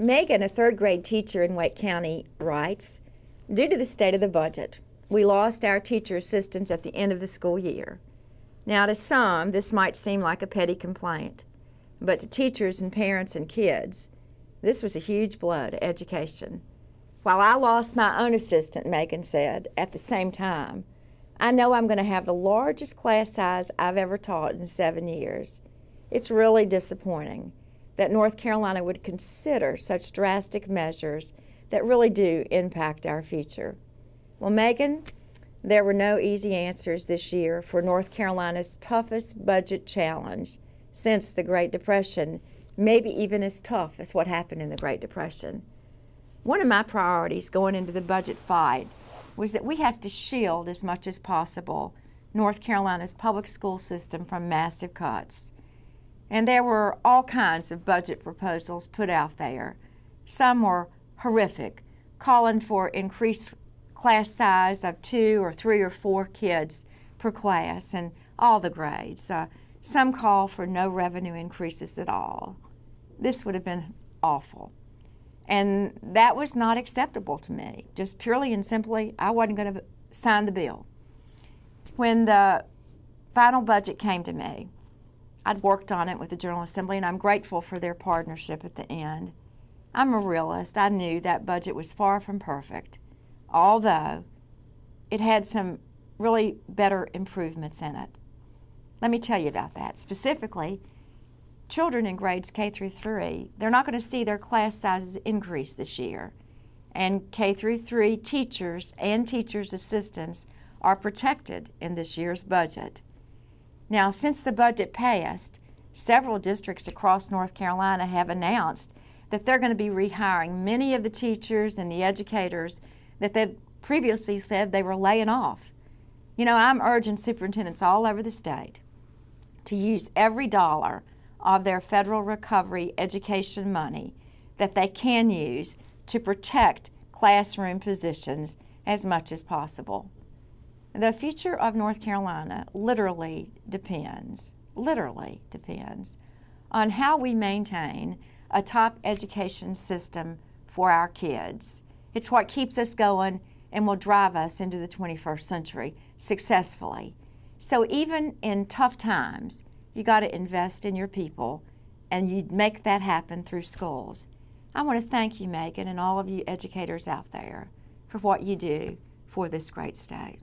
Megan, a third grade teacher in Wake County, writes, due to the state of the budget, we lost our teacher assistants at the end of the school year. Now, to some, this might seem like a petty complaint, but to teachers and parents and kids, this was a huge blow to education. While I lost my own assistant, Megan said, at the same time, I know I'm going to have the largest class size I've ever taught in 7 years. It's really disappointing that North Carolina would consider such drastic measures that really do impact our future. Well, Megan, there were no easy answers this year for North Carolina's toughest budget challenge since the Great Depression, maybe even as tough as what happened in the Great Depression. One of my priorities going into the budget fight was that we have to shield as much as possible North Carolina's public school system from massive cuts. And there were all kinds of budget proposals put out there. Some were horrific, calling for increased class size of 2 or 3 or 4 kids per class in all the grades. Some call for no revenue increases at all. This would have been awful. And that was not acceptable to me. Just purely and simply, I wasn't going to sign the bill. When the final budget came to me, I'd worked on it with the General Assembly, and I'm grateful for their partnership at the end. I'm a realist. I knew that budget was far from perfect, although it had some really better improvements in it. Let me tell you about that. Specifically, children in grades K through 3, they're not going to see their class sizes increase this year. And K through 3 teachers and teachers' assistants are protected in this year's budget. Now, since the budget passed, several districts across North Carolina have announced that they're going to be rehiring many of the teachers and the educators that they previously said they were laying off. You know, I'm urging superintendents all over the state to use every dollar of their federal recovery education money that they can use to protect classroom positions as much as possible. The future of North Carolina literally depends on how we maintain a top education system for our kids. It's what keeps us going and will drive us into the 21st century successfully. So even in tough times, you got to invest in your people, and you make that happen through schools. I want to thank you, Megan, and all of you educators out there for what you do for this great state.